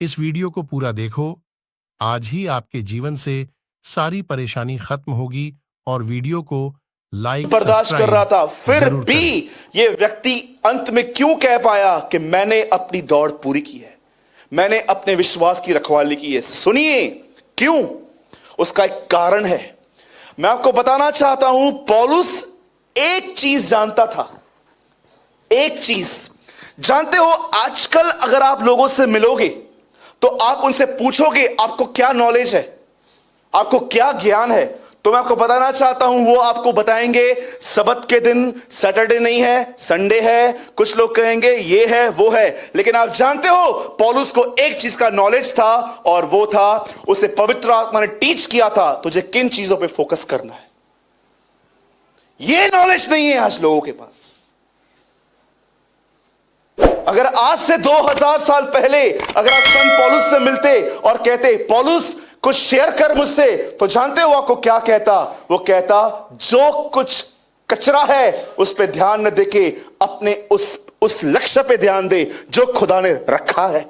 इस वीडियो को पूरा देखो। आज ही आपके जीवन से सारी परेशानी खत्म होगी और वीडियो को लाइक बर्दाश्त कर रहा था, फिर जरूर भी करें। ये व्यक्ति अंत में क्यों कह पाया कि मैंने अपनी दौड़ पूरी की है, मैंने अपने विश्वास की रखवाली की है? सुनिए क्यों, उसका एक कारण है। मैं आपको बताना चाहता हूं, पौलुस एक चीज जानता था, एक चीज जानते हो। आजकल अगर आप लोगों से मिलोगे तो आप उनसे पूछोगे आपको क्या नॉलेज है, आपको क्या ज्ञान है, तो मैं आपको बताना चाहता हूं, वो आपको बताएंगे सबत के दिन सैटरडे नहीं है, संडे है। कुछ लोग कहेंगे ये है वो है, लेकिन आप जानते हो पौलुस को एक चीज का नॉलेज था, और वो था उसे पवित्र आत्मा ने टीच किया था तुझे किन चीजों पे फोकस करना है। ये नॉलेज नहीं है आज लोगों के पास। अगर आज से 2000 साल पहले अगर आप संत पौलुस से मिलते और कहते पौलुस कुछ शेयर कर मुझसे, तो जानते हो आपको क्या कहता? वो कहता जो कुछ कचरा है उस पे ध्यान न देके अपने उस लक्ष्य पे ध्यान दे जो खुदा ने रखा है।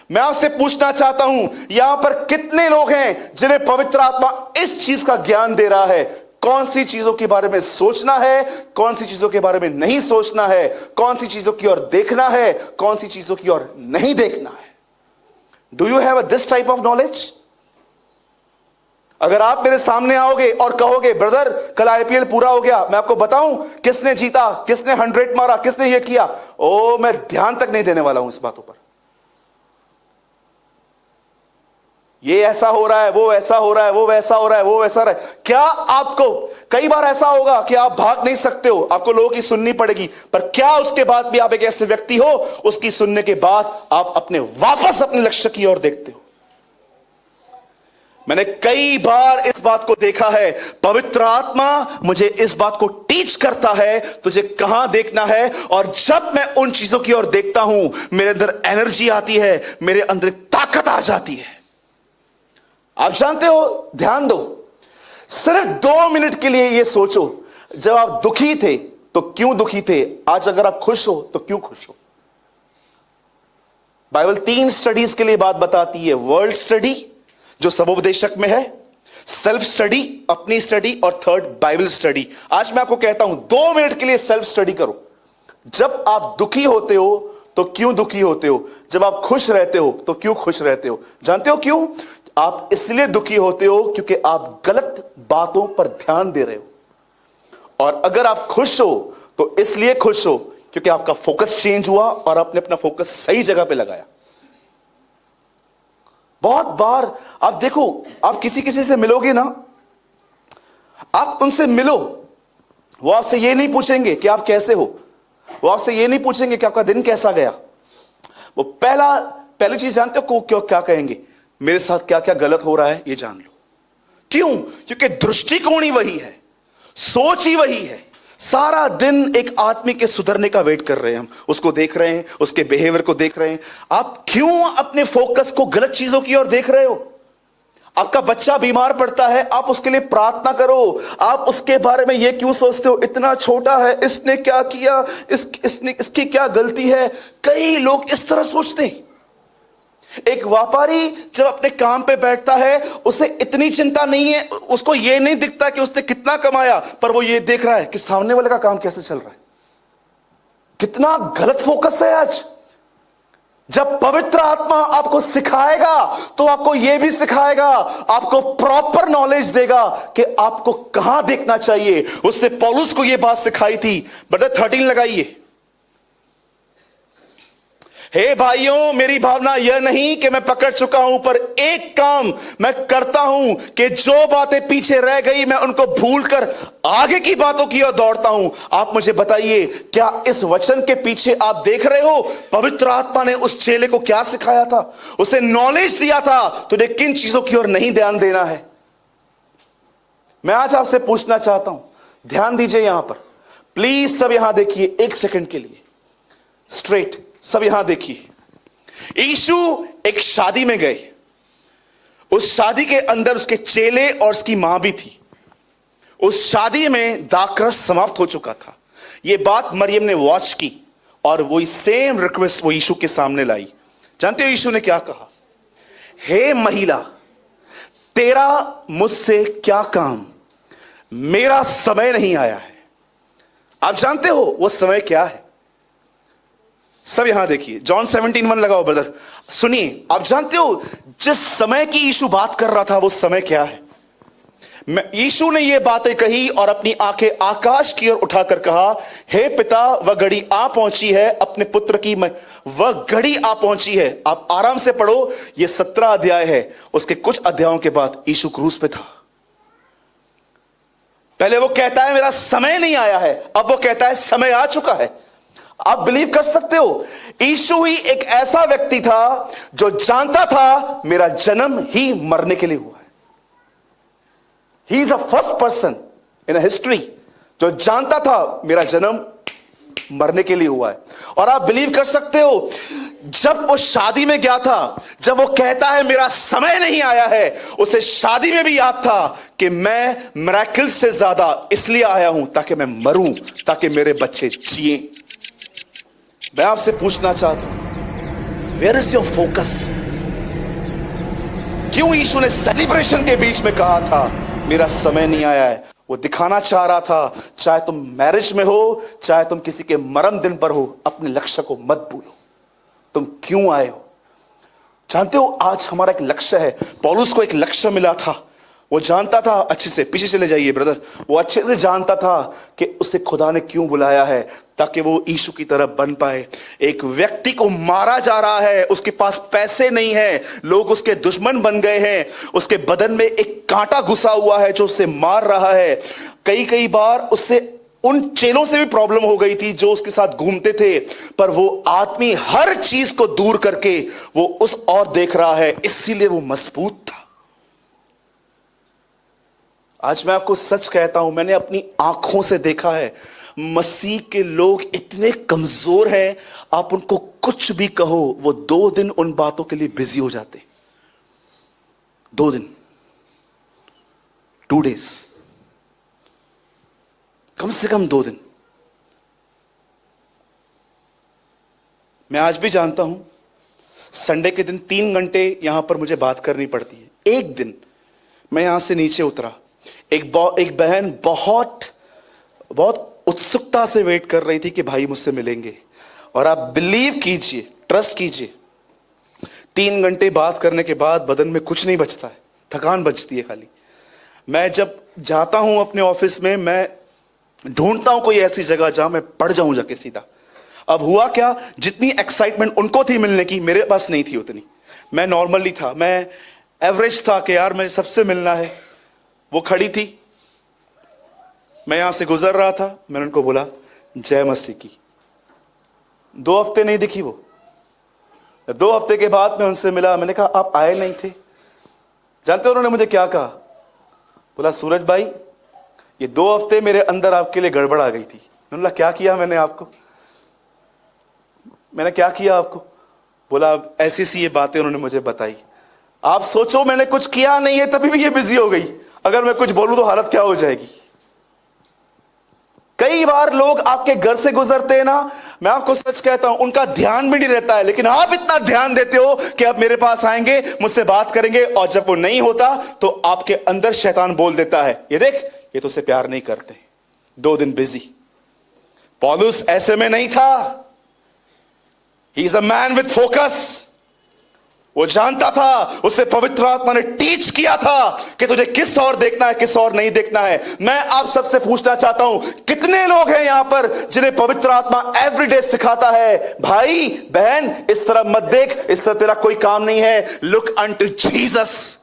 मैं आपसे पूछना चाहता हूं, यहां पर कितने लोग हैं जिन्हें पवित्र आत्मा इस चीज का ज्ञान दे रहा है, कौन सी चीजों के बारे में सोचना है, कौन सी चीजों के बारे में नहीं सोचना है, कौन सी चीजों की ओर देखना है, कौन सी चीजों की ओर नहीं देखना है? Do you have this type of knowledge? अगर आप मेरे सामने आओगे और कहोगे ब्रदर कल आईपीएल पूरा हो गया, मैं आपको बताऊं किसने जीता, किसने 100 मारा, किसने ये किया, ओ मैं ध्यान तक नहीं देने वाला हूं इस बातों पर। ये ऐसा हो रहा है, वो ऐसा हो रहा है, वो वैसा हो रहा है, वो वैसा रहा है। क्या आपको कई बार ऐसा होगा कि आप भाग नहीं सकते हो, आपको लोगों की सुननी पड़ेगी, पर क्या उसके बाद भी आप एक ऐसे व्यक्ति हो उसकी सुनने के बाद आप अपने वापस अपने लक्ष्य की ओर देखते हो? मैंने कई बार इस बात को देखा है, पवित्र आत्मा मुझे इस बात को टीच करता है तुझे कहां देखना है, और जब मैं उन चीजों की ओर देखता हूं मेरे अंदर एनर्जी आती है, मेरे अंदर ताकत आ जाती है। आप जानते हो, ध्यान दो, सिर्फ 2 मिनट के लिए ये सोचो, जब आप दुखी थे तो क्यों दुखी थे, आज अगर आप खुश हो तो क्यों खुश हो? बाइबल 3 स्टडीज के लिए बात बताती है, वर्ल्ड स्टडी जो सबोपदेशक में है, सेल्फ स्टडी अपनी स्टडी, और थर्ड बाइबल स्टडी। आज मैं आपको कहता हूं 2 मिनट के लिए सेल्फ स्टडी करो। जब आप दुखी होते हो तो क्यों दुखी होते हो, जब आप खुश रहते हो तो क्यों खुश रहते हो? जानते हो क्यों? आप इसलिए दुखी होते हो क्योंकि आप गलत बातों पर ध्यान दे रहे हो, और अगर आप खुश हो तो इसलिए खुश हो क्योंकि आपका फोकस चेंज हुआ और आपने अपना फोकस सही जगह पे लगाया। बहुत बार आप देखो, आप किसी से मिलोगे ना, आप उनसे मिलो, वो आपसे ये नहीं पूछेंगे कि आप कैसे हो, वो आपसे ये नहीं पूछेंगे कि आपका दिन कैसा गया। वो पहली चीज जानते हो क्यों क्या कहेंगे? मेरे साथ क्या क्या गलत हो रहा है ये जान लो। क्यों? क्योंकि दृष्टिकोण ही वही है, सोच ही वही है। सारा दिन एक आदमी के सुधरने का वेट कर रहे हैं, हम उसको देख रहे हैं, उसके बिहेवियर को देख रहे हैं। आप क्यों अपने फोकस को गलत चीजों की ओर देख रहे हो? आपका बच्चा बीमार पड़ता है, आप उसके लिए प्रार्थना करो, आप उसके बारे में ये क्यों सोचते हो इतना छोटा है, इसने क्या किया, इसकी क्या गलती है? कई लोग इस तरह सोचते हैं। एक व्यापारी जब अपने काम पे बैठता है उसे इतनी चिंता नहीं है, उसको ये नहीं दिखता कि उसने कितना कमाया, पर वो ये देख रहा है कि सामने वाले का काम कैसे चल रहा है। कितना गलत फोकस है आज। जब पवित्र आत्मा आपको सिखाएगा तो आपको यह भी सिखाएगा, आपको प्रॉपर नॉलेज देगा कि आपको कहां देखना चाहिए। उससे पौलुस को यह बात सिखाई थी। ब्रदर 13 लगाइए। हे भाइयों, मेरी भावना यह नहीं कि मैं पकड़ चुका हूं, पर एक काम मैं करता हूं कि जो बातें पीछे रह गई मैं उनको भूलकर आगे की बातों की ओर दौड़ता हूं। आप मुझे बताइए, क्या इस वचन के पीछे आप देख रहे हो पवित्र आत्मा ने उस चेले को क्या सिखाया था? उसे नॉलेज दिया था तुझे किन चीजों की ओर नहीं ध्यान देना है। मैं आज आपसे पूछना चाहता हूं, ध्यान दीजिए यहां पर प्लीज, सब यहां देखिए 1 सेकंड के लिए, स्ट्रेट सब यहां देखिए। यीशु एक शादी में गए, उस शादी के अंदर उसके चेले और उसकी मां भी थी। उस शादी में दाखरस समाप्त हो चुका था। यह बात मरियम ने वॉच की और वही सेम रिक्वेस्ट वो यीशु के सामने लाई। जानते हो यीशु ने क्या कहा? हे महिला, तेरा मुझसे क्या काम, मेरा समय नहीं आया है। आप जानते हो वो समय क्या है? सब यहां देखिए, जॉन 17:1 लगाओ ब्रदर, सुनिए। आप जानते हो जिस समय की यीशु बात कर रहा था वो समय क्या है? यीशु ने ये बातें कही और अपनी आंखें आकाश की ओर उठाकर कहा, हे पिता, वह घड़ी आ पहुंची है अपने पुत्र की, वह घड़ी आ पहुंची है। आप आराम से पढ़ो, ये 17 अध्याय है। उसके कुछ अध्यायों के बाद यीशु क्रूस पे था। पहले वो कहता है मेरा समय नहीं आया है, अब वो कहता है समय आ चुका है। आप बिलीव कर सकते हो, यीशु ही एक ऐसा व्यक्ति था जो जानता था मेरा जन्म ही मरने के लिए हुआ है। He is the first person in history जो जानता था मेरा जन्म मरने के लिए हुआ है। और आप बिलीव कर सकते हो, जब वो शादी में गया था, जब वो कहता है मेरा समय नहीं आया है, उसे शादी में भी याद था कि मैं मिरेकल से ज्यादा इसलिए आया हूं ताकि मैं मरूं, ताकि मेरे बच्चे जिए। मैं आपसे पूछना चाहता हूं, वेयर इज योर फोकस? क्यों यीशु ने सेलिब्रेशन के बीच में कहा था मेरा समय नहीं आया है? वो दिखाना चाह रहा था, चाहे तुम मैरिज में हो, चाहे तुम किसी के मरण दिन पर हो, अपने लक्ष्य को मत भूलो। तुम क्यों आए हो? जानते हो आज हमारा एक लक्ष्य है। पौलुस को एक लक्ष्य मिला था। वो जानता था, अच्छे से पीछे चले जाइए ब्रदर, वो अच्छे से जानता था कि उसे खुदा ने क्यों बुलाया है, ताकि वो यीशु की तरह बन पाए। एक व्यक्ति को मारा जा रहा है, उसके पास पैसे नहीं है, लोग उसके दुश्मन बन गए हैं, उसके बदन में एक कांटा घुसा हुआ है जो उसे मार रहा है। कई बार उससे उन चेलों से भी प्रॉब्लम हो गई थी जो उसके साथ घूमते थे, पर वो आदमी हर चीज को दूर करके वो उस और देख रहा है, इसीलिए वो मजबूत था। आज मैं आपको सच कहता हूं, मैंने अपनी आंखों से देखा है, मसीह के लोग इतने कमजोर हैं, आप उनको कुछ भी कहो, वो 2 दिन उन बातों के लिए बिजी हो जाते। 2 दिन, 2 days, कम से कम 2 दिन। मैं आज भी जानता हूं, संडे के दिन 3 घंटे यहां पर मुझे बात करनी पड़ती है। एक दिन मैं यहां से नीचे उतरा, एक बहन बहुत उत्सुकता से वेट कर रही थी कि भाई मुझसे मिलेंगे, और आप बिलीव कीजिए, ट्रस्ट कीजिए, 3 घंटे बात करने के बाद बदन में कुछ नहीं बचता है, थकान बचती है खाली। मैं जब जाता हूं अपने ऑफिस में, मैं ढूंढता हूं कोई ऐसी जगह जहां मैं पड़ जाऊं जाके सीधा। अब हुआ क्या, जितनी एक्साइटमेंट उनको थी मिलने की, मेरे पास नहीं थी उतनी। मैं नॉर्मली था, मैं एवरेज था कि यार मुझे सबसे मिलना है। वो खड़ी थी, मैं यहां से गुजर रहा था, मैंने उनको बोला जय मसीह की। 2 हफ्ते नहीं दिखी वो। 2 हफ्ते के बाद मैं उनसे मिला, मैंने कहा आप आए नहीं थे। जानते हो उन्होंने मुझे क्या कहा? बोला सूरज भाई, ये 2 हफ्ते मेरे अंदर आपके लिए गड़बड़ आ गई थी। मैंने बोला क्या किया मैंने आपको? मैंने क्या किया आपको? बोला ऐसी सी ये बातें उन्होंने मुझे बताई। आप सोचो मैंने कुछ किया नहीं है, तभी भी ये बिजी हो गई। अगर मैं कुछ बोलूं तो हालत क्या हो जाएगी। कई बार लोग आपके घर से गुजरते हैं ना, मैं आपको सच कहता हूं, उनका ध्यान भी नहीं रहता है, लेकिन आप इतना ध्यान देते हो कि अब मेरे पास आएंगे, मुझसे बात करेंगे, और जब वो नहीं होता तो आपके अंदर शैतान बोल देता है ये देख, ये तो उसे प्यार नहीं करते। 2 दिन बिजी। पौलुस ऐसे में नहीं था। He is a man with focus. वो जानता था, उसे पवित्र आत्मा ने टीच किया था कि तुझे किस और देखना है, किस और नहीं देखना है। मैं आप सबसे पूछना चाहता हूं, कितने लोग हैं यहां पर जिन्हें पवित्र आत्मा एवरीडे सिखाता है, भाई बहन इस तरह मत देख, इस तरह तेरा कोई काम नहीं है, लुक अनटू जीसस,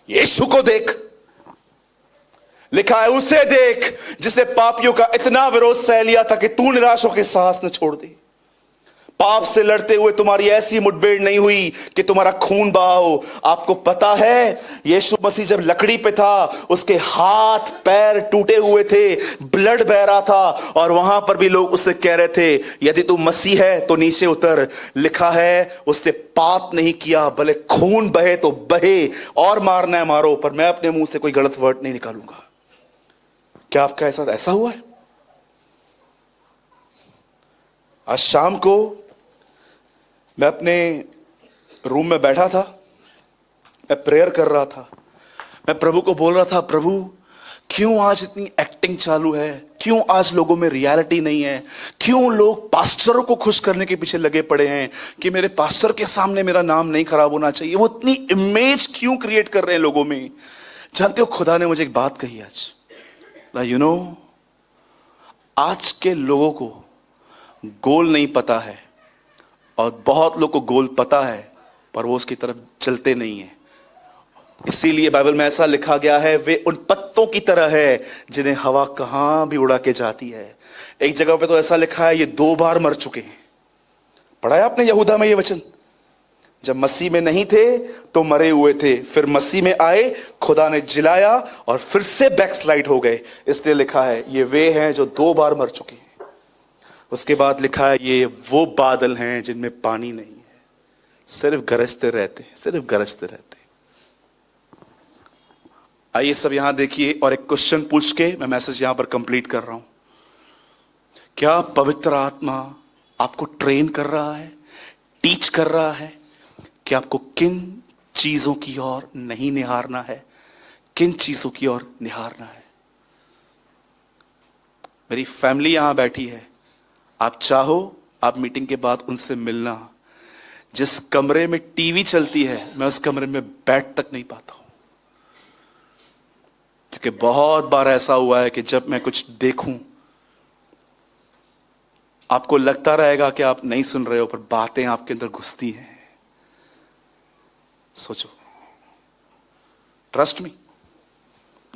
यीशु को देख। लिखा है उसे देख जिसे पापियों का इतना विरोध सह लिया था कि तू निराश होकर साहस न छोड़ दे। पाप से लड़ते हुए तुम्हारी ऐसी मुठभेड़ नहीं हुई कि तुम्हारा खून बहा हो। आपको पता है यीशु मसीह जब लकड़ी पे था, उसके हाथ पैर टूटे हुए थे, ब्लड बह रहा था, और वहां पर भी लोग उससे कह रहे थे यदि तू मसीह है तो नीचे उतर। लिखा है उसने पाप नहीं किया, भले खून बहे तो बहे, और मारना है मारो, पर मैं अपने मुंह से कोई गलत वर्ड नहीं निकालूंगा। क्या आपका साथ ऐसा हुआ है? आज शाम को मैं अपने रूम में बैठा था, मैं प्रेयर कर रहा था, मैं प्रभु को बोल रहा था, प्रभु क्यों आज इतनी एक्टिंग चालू है, क्यों आज लोगों में रियलिटी नहीं है, क्यों लोग पास्टरों को खुश करने के पीछे लगे पड़े हैं कि मेरे पास्टर के सामने मेरा नाम नहीं खराब होना चाहिए, वो इतनी इमेज क्यों क्रिएट कर रहे हैं लोगों में। जानते हो खुदा ने मुझे एक बात कही आज, यू नो, आज के लोगों को गोल नहीं पता है और बहुत लोग को गोल पता है पर वो उसकी तरफ चलते नहीं है। इसीलिए बाइबल में ऐसा लिखा गया है, वे उन पत्तों की तरह है जिन्हें हवा कहां भी उड़ा के जाती है। एक जगह पे तो ऐसा लिखा है, ये 2 बार मर चुके हैं। पढ़ा है आपने यहूदा में ये वचन? जब मसीह में नहीं थे तो मरे हुए थे, फिर मसीह में आए, खुदा ने जिलाया और फिर से बैकस्लाइड हो गए। इसलिए लिखा है ये वे हैं जो 2 बार मर चुके हैं। उसके बाद लिखा है ये वो बादल हैं जिनमें पानी नहीं है, सिर्फ गरजते रहते हैं, सिर्फ गरजते रहते हैं। आइए सब यहां देखिए और एक क्वेश्चन पूछ के मैं मैसेज यहां पर कंप्लीट कर रहा हूं। क्या पवित्र आत्मा आपको ट्रेन कर रहा है, टीच कर रहा है कि आपको किन चीजों की ओर नहीं निहारना है, किन चीजों की ओर निहारना है? मेरी फैमिली यहां बैठी है, आप चाहो आप मीटिंग के बाद उनसे मिलना। जिस कमरे में टीवी चलती है मैं उस कमरे में बैठ तक नहीं पाता हूं, क्योंकि बहुत बार ऐसा हुआ है कि जब मैं कुछ देखूं आपको लगता रहेगा कि आप नहीं सुन रहे हो, पर बातें आपके अंदर घुसती हैं। सोचो, ट्रस्ट मी,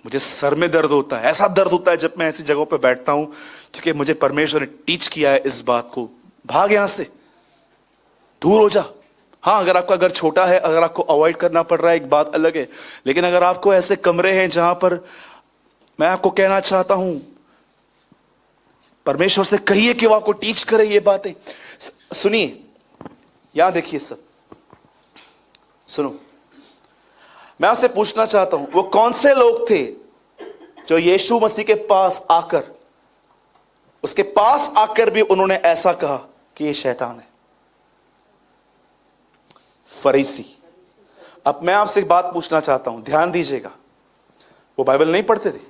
मुझे सर में दर्द होता है, ऐसा दर्द होता है जब मैं ऐसी जगहों पर बैठता हूं, क्योंकि मुझे परमेश्वर ने टीच किया है इस बात को, भाग यहां से, दूर हो जा। हाँ, अगर आपका घर छोटा है, अगर आपको अवॉइड करना पड़ रहा है, एक बात अलग है, लेकिन अगर आपको ऐसे कमरे हैं जहां पर, मैं आपको कहना चाहता हूं, परमेश्वर से कहिए कि वो आपको टीच करे ये बातें। सुनिए, यहां देखिए सब, सुनो, मैं आपसे पूछना चाहता हूं, वो कौन से लोग थे जो यीशु मसीह के पास आकर, उसके पास आकर भी उन्होंने ऐसा कहा कि ये शैतान है? फरीसी। अब मैं आपसे एक बात पूछना चाहता हूं, ध्यान दीजिएगा, वो बाइबल नहीं पढ़ते थे?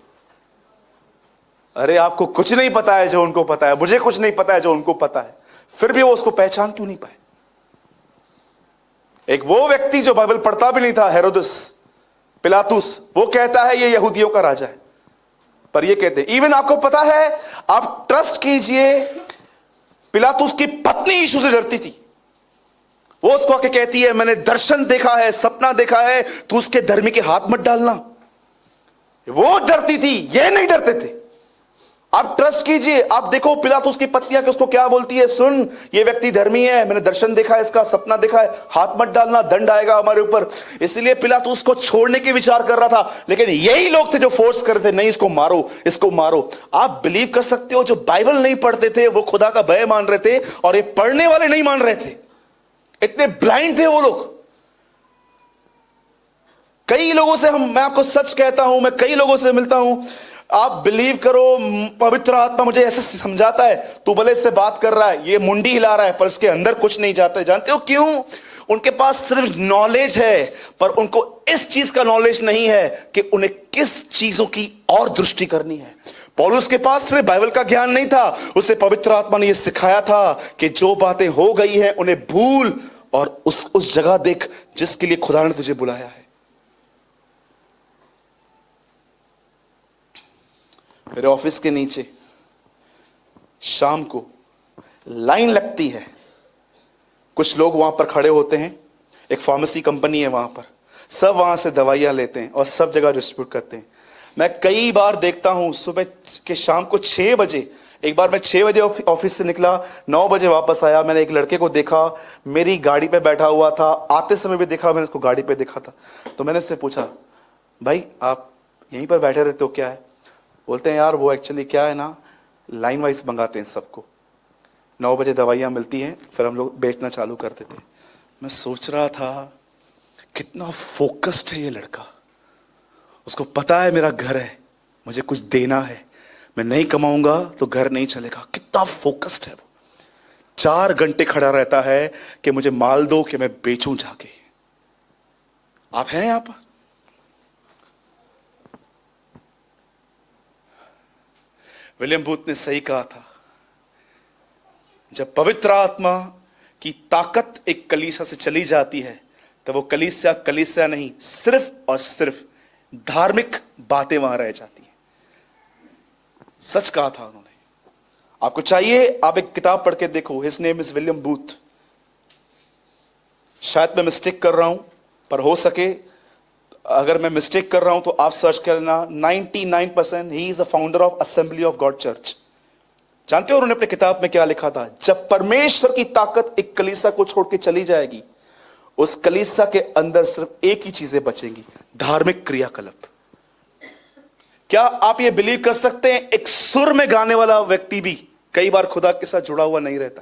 अरे आपको कुछ नहीं पता है जो उनको पता है, मुझे कुछ नहीं पता है जो उनको पता है, फिर भी वो उसको पहचान क्यों नहीं पाए? एक वो व्यक्ति जो बाइबल पढ़ता भी नहीं था, हेरोदस, पिलातुस, वो कहता है ये यहूदियों का राजा है, पर ये कहते, इवन आपको पता है, आप ट्रस्ट कीजिए, पिलातुस की पत्नी यीशु से डरती थी। वो उसको आके कहती है, मैंने दर्शन देखा है, सपना देखा है, तू उसके धर्मी के हाथ मत डालना। वो डरती थी, ये नहीं डरते थे। आप ट्रस्ट कीजिए, आप देखो पिलातुस की पत्नी आके उसको क्या बोलती है, सुन ये व्यक्ति धर्मी है, मैंने दर्शन देखा है, इसका सपना देखा है, हाथ मत डालना, दंड आएगा हमारे ऊपर। इसलिए पिलातुस को छोड़ने के विचार कर रहा था, लेकिन यही लोग थे जो फोर्स कर रहे थे, नहीं इसको मारो, इसको मारो। आप बिलीव कर सकते हो, जो बाइबल नहीं पढ़ते थे वो खुदा का भय मान रहे थे, और ये पढ़ने वाले नहीं मान रहे थे। इतने ब्लाइंड थे वो लोग। कई लोगों से मैं आपको सच कहता हूं, मैं कई लोगों से मिलता हूं, आप बिलीव करो, पवित्र आत्मा मुझे ऐसे समझाता है, तू भले इससे बात कर रहा है, ये मुंडी हिला रहा है, पर इसके अंदर कुछ नहीं जाता है। जानते हो क्यों? उनके पास सिर्फ नॉलेज है, पर उनको इस चीज का नॉलेज नहीं है कि उन्हें किस चीजों की और दृष्टि करनी है। पौलुस के पास सिर्फ बाइबल का ज्ञान नहीं था, उसे पवित्र आत्मा ने यह सिखाया था कि जो बातें हो गई हैं उन्हें भूल और उस जगह देख जिसके लिए खुदा ने तुझे बुलाया है। मेरे ऑफिस के नीचे शाम को लाइन लगती है, कुछ लोग वहां पर खड़े होते हैं, एक फार्मेसी कंपनी है वहां पर, सब वहां से दवाइयां लेते हैं और सब जगह डिस्ट्रीब्यूट करते हैं। मैं कई बार देखता हूं, सुबह के शाम को 6 बजे, एक बार मैं 6 बजे ऑफिस से निकला, 9 बजे वापस आया, मैंने एक लड़के को देखा, मेरी गाड़ी पे बैठा हुआ था, आते समय भी देखा, मैंने उसको गाड़ी पे देखा था। तो मैंने उससे पूछा, भाई आप यहीं पर बैठे रहते हो क्या है? बोलते हैं यार वो एक्चुअली क्या है ना, लाइन वाइज मंगाते हैं सबको, 9 बजे दवाइयाँ मिलती हैं, फिर हम लोग बेचना चालू कर देते हैं। मैं सोच रहा था कितना फोकस्ड है ये लड़का, उसको पता है मेरा घर है, मुझे कुछ देना है, मैं नहीं कमाऊंगा तो घर नहीं चलेगा। कितना फोकस्ड है वो। 4 घंटे खड़ा रहता है कि मुझे माल दो कि मैं बेचूं जाके। आप हैं यहां पर? विलियम बूथ ने सही कहा था, जब पवित्र आत्मा की ताकत एक कलीसिया से चली जाती है तो वो कलीसिया कलीसिया नहीं, सिर्फ और सिर्फ धार्मिक बातें वहां रह जाती हैं। सच कहा था उन्होंने। आपको चाहिए, आप एक किताब पढ़ के देखो, his name is William booth. शायद मैं मिस्टेक कर रहा हूं, पर हो सके अगर मैं मिस्टेक कर रहा हूं तो आप सर्च करना। 99% he is a founder of assembly of God church. जानते हो उन्होंने अपने किताब में क्या लिखा था? जब परमेश्वर की ताकत एक कलीसिया को छोड़ के चली जाएगी, उस कलीसिया के अंदर सिर्फ एक ही चीजें बचेंगी, धार्मिक क्रियाकलाप। क्या आप ये बिलीव कर सकते हैं, एक सुर में गाने वाला व्यक्ति भी कई बार खुदा के साथ जुड़ा हुआ नहीं रहता?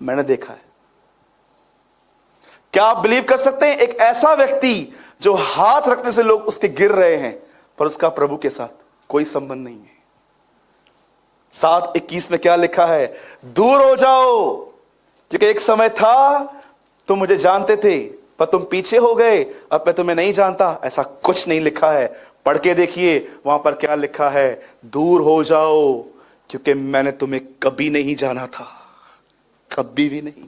मैंने देखा है। क्या आप बिलीव कर सकते हैं, एक ऐसा व्यक्ति जो हाथ रखने से लोग उसके गिर रहे हैं, पर उसका प्रभु के साथ कोई संबंध नहीं है? 7:21 में क्या लिखा है? दूर हो जाओ, क्योंकि एक समय था तुम मुझे जानते थे पर तुम पीछे हो गए, अब मैं तुम्हें नहीं जानता। ऐसा कुछ नहीं लिखा है। पढ़ के देखिए वहां पर क्या लिखा है। दूर हो जाओ, क्योंकि मैंने तुम्हें कभी नहीं जाना था, कभी भी नहीं।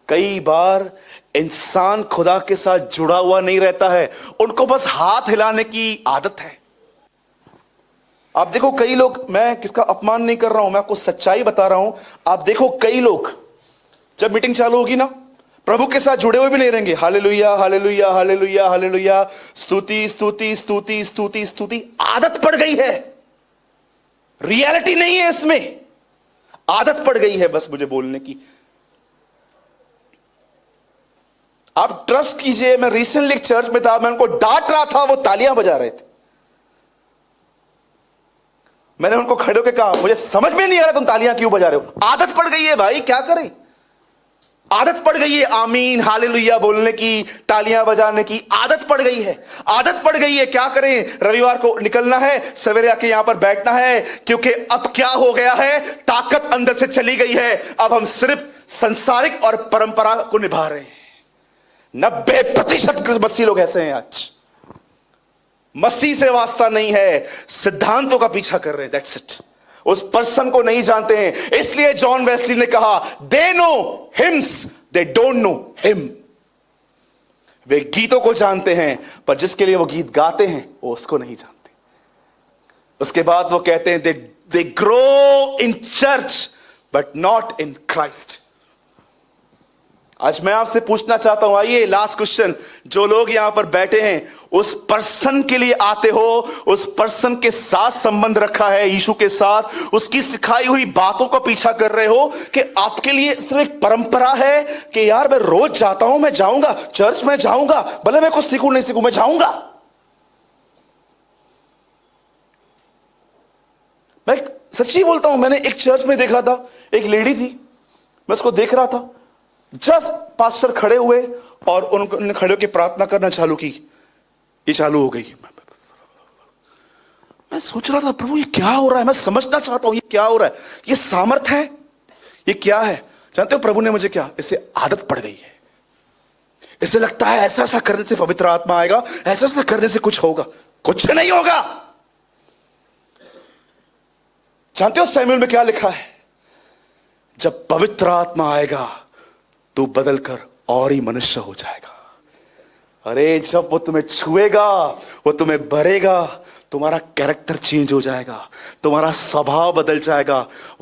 कई बार इंसान खुदा के साथ जुड़ा हुआ नहीं रहता है, उनको बस हाथ हिलाने की आदत है। आप देखो कई लोग, मैं किसका अपमान नहीं कर रहा हूं, मैं आपको सच्चाई बता रहा हूं। आप देखो कई लोग जब मीटिंग चालू होगी ना, प्रभु के साथ जुड़े हुए भी नहीं रहेंगे। हालेलुया हालेलुया हालेलुया हालेलुया, स्तुति स्तुति स्तुति स्तुति स्तुति। आदत पड़ गई है, रियलिटी नहीं है इसमें, आदत पड़ गई है बस मुझे बोलने की। आप ट्रस्ट कीजिए, मैं रिसेंटली एक चर्च में था, मैं उनको डांट रहा था, वो तालियां बजा रहे थे। मैंने उनको खड़े होकर कहा, मुझे समझ में नहीं आ रहा तुम तालियां क्यों बजा रहे हो। आदत पड़ गई है भाई, क्या करें, आदत पड़ गई है आमीन हालेलुया बोलने की, तालियां बजाने की आदत पड़ गई है, आदत पड़ गई है। क्या करें, रविवार को निकलना है, सवेरे आके यहां पर बैठना है, क्योंकि अब क्या हो गया है, ताकत अंदर से चली गई है। अब हम सिर्फ संसारिक और परंपरा को निभा रहे हैं। 90% मसीह लोग ऐसे हैं आज। मसीह से वास्ता नहीं है, सिद्धांतों का पीछा कर रहे हैं, दैट्स इट। उस पर्सन को नहीं जानते हैं। इसलिए जॉन वेस्ली ने कहा, they know hymns they don't know him. वे गीतों को जानते हैं, पर जिसके लिए वो गीत गाते हैं वो उसको नहीं जानते। उसके बाद वो कहते हैं, they grow in church but not in Christ. आज मैं आपसे पूछना चाहता हूं, आइए लास्ट क्वेश्चन, जो लोग यहां पर बैठे हैं, उस पर्सन के लिए आते हो, उस पर्सन के साथ संबंध रखा है यीशु के साथ, उसकी सिखाई हुई बातों का पीछा कर रहे हो, कि आपके लिए सिर्फ एक परंपरा है कि यार मैं रोज जाता हूं, मैं जाऊंगा चर्च में, जाऊंगा भले मैं कुछ सीखूं नहीं सीखूं, मैं जाऊंगा। मैं सच्ची बोलता हूं, मैंने एक चर्च में देखा था, एक लेडी थी, मैं उसको देख रहा था, जस्ट पास्टर खड़े हुए और उन्होंने खड़े होकर प्रार्थना करना चालू की, ये चालू हो गई। मैं सोच रहा था, प्रभु ये क्या हो रहा है, मैं समझना चाहता हूं ये क्या हो रहा है, ये सामर्थ है, ये क्या है। जानते हो प्रभु ने मुझे क्या, इससे आदत पड़ गई है, इससे लगता है ऐसा ऐसा करने से पवित्र आत्मा आएगा, ऐसा ऐसा करने से कुछ होगा। कुछ नहीं होगा। जानते हो सैमुएल में क्या लिखा है, जब पवित्र आत्मा आएगा तो बदलकर और ही मनुष्य हो जाएगा। अरे जब वो तुम्हें छुएगा, वो तुम्हें भरेगा, तुम्हारा कैरेक्टर चेंज हो जाएगा, तुम्हारा स्वभाव बदल जाएगा।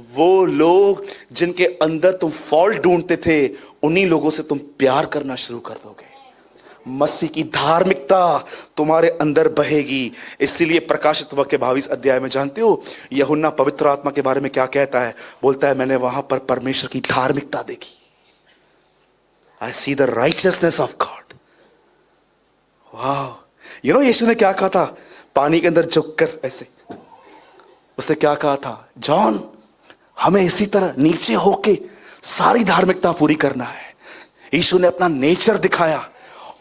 वो लोग जिनके अंदर तुम फॉल्ट ढूंढते थे, उन्हीं लोगों से तुम प्यार करना शुरू कर दोगे। मसीह की धार्मिकता तुम्हारे अंदर बहेगी। इसीलिए प्रकाशित वाक्य 22 अध्याय में जानते हो यूहन्ना पवित्र आत्मा के बारे में क्या कहता है, बोलता है मैंने वहां पर परमेश्वर की धार्मिकता देखी। I see the righteousness of God. Wow. You know यीशु ने क्या कहा था, पानी के अंदर झुककर ऐसे, उसने क्या कहा था, जॉन हमें इसी तरह नीचे होके सारी धार्मिकता पूरी करना है। यीशु ने अपना नेचर दिखाया।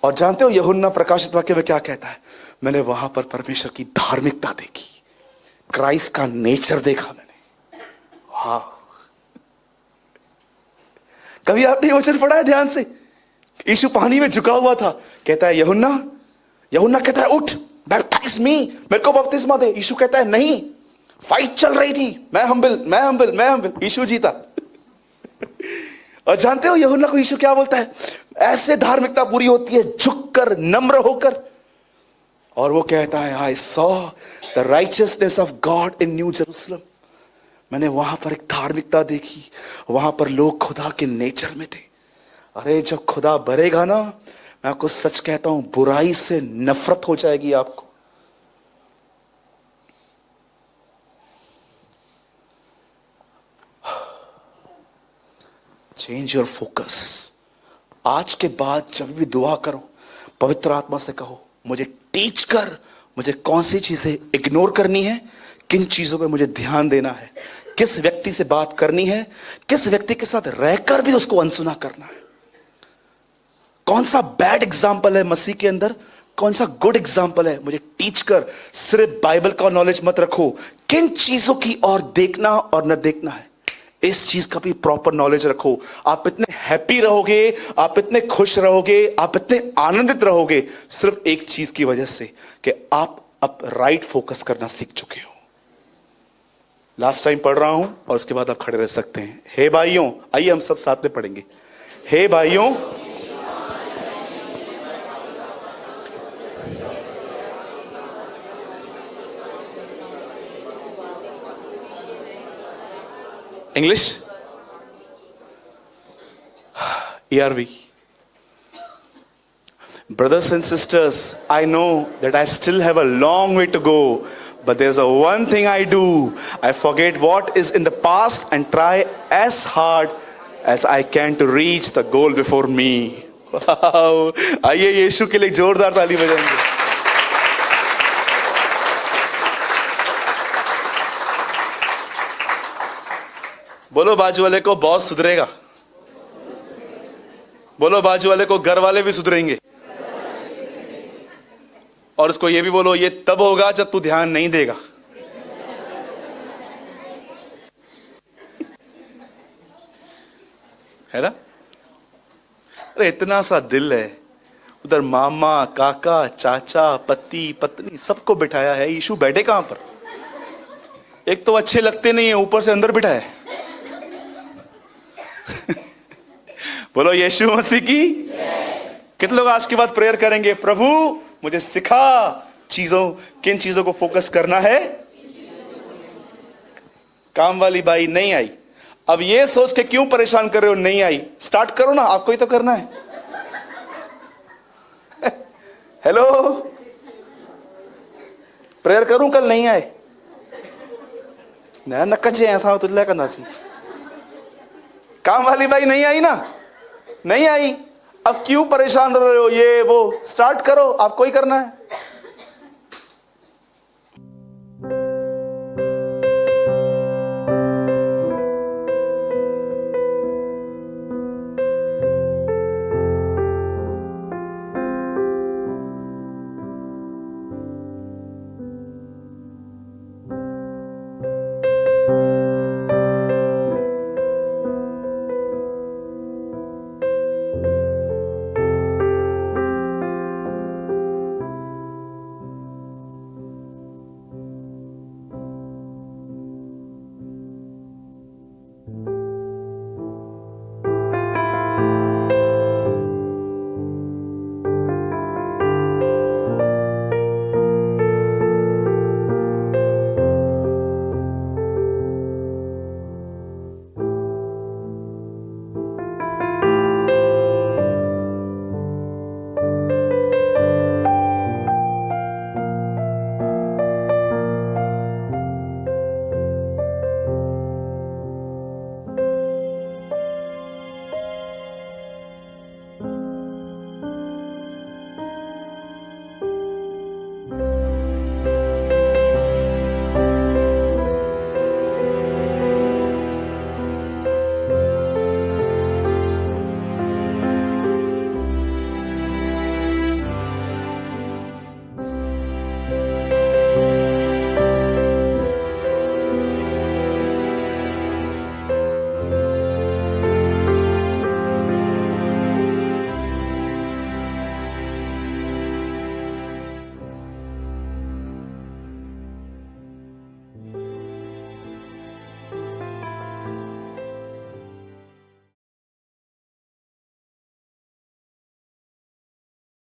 और जानते हो यूहन्ना प्रकाशित वाक्य में क्या कहता है, मैंने वहां पर परमेश्वर की धार्मिकता देखी, क्राइस्ट का नेचर देखा मैंने। वाह। कभी आपने ये वचन पढ़ा है ध्यान से? यीशु पानी में झुका हुआ था, कहता है यूहन्ना, यूहन्ना कहता है उठ, बैप्टाइज मी, मेरे को बपतिस्मा दे। यीशु कहता है नहीं, फाइट चल रही थी, मैं हम्बल, यीशु जीता। और जानते हो यूहन्ना को यीशु क्या बोलता है? ऐसे धार्मिकता पूरी होती है झुककर, नम्र होकर। और वो कहता है I saw the righteousness of God in new Jerusalem. मैंने वहां पर एक धार्मिकता देखी, वहां पर लोग खुदा के नेचर में थे। अरे जब खुदा भरेगा ना, मैं आपको सच कहता हूं, बुराई से नफरत हो जाएगी आपको। Change your focus. आज के बाद जब भी दुआ करो, पवित्र आत्मा से कहो मुझे टीच कर, मुझे कौन सी चीजें इग्नोर करनी है, किन चीजों पे मुझे ध्यान देना है, किस व्यक्ति से बात करनी है, किस व्यक्ति के साथ रहकर भी उसको अनसुना करना है, कौन सा बैड एग्जाम्पल है मसीह के अंदर, कौन सा गुड एग्जाम्पल है, मुझे टीच कर। सिर्फ बाइबल का नॉलेज मत रखो, किन चीजों की और देखना और न देखना है, इस चीज का भी प्रॉपर नॉलेज रखो। आप इतने हैप्पी रहोगे, आप इतने खुश रहोगे, आप इतने आनंदित रहोगे सिर्फ एक चीज की वजह से कि आप अब राइट फोकस करना सीख चुके हो। लास्ट टाइम पढ़ रहा हूं और उसके बाद आप खड़े रह सकते हैं। हे भाइयों, आइए हम सब साथ में पढ़ेंगे। हे भाइयों, English? ERV. Brothers and sisters, I know that I still have a long way to go, but there's a one thing I do. I forget what is in the past and try as hard as I can to reach the goal before me. Wow! आइए यीशु के लिए जोरदार ताली बजाएंगे। बोलो बाजू वाले को बॉस सुधरेगा। बोलो बाजू वाले को घर वाले भी सुधरेंगे। और उसको ये भी बोलो ये तब होगा जब तू ध्यान नहीं देगा। है ना? अरे इतना सा दिल है, उधर मामा, काका, चाचा, पति, पत्नी सबको बिठाया है। यीशु बैठे कहां पर? एक तो अच्छे लगते नहीं है, ऊपर से अंदर बिठाया है। बोलो यीशु मसीह की। कितने लोग आज के बाद प्रेयर करेंगे, प्रभु मुझे सिखा किन चीजों को फोकस करना है। काम वाली बाई नहीं आई, अब ये सोच के क्यों परेशान कर रहे हो नहीं आई? स्टार्ट करो ना, आपको ही तो करना है। हेलो, प्रेयर करूं कल नहीं आए ना, नक्कचे ऐसा तुल्ला करना सी। काम वाली बाई नहीं आई ना, नहीं आई, अब क्यों परेशान रह रहे हो? ये वो स्टार्ट करो, आपको ही करना है।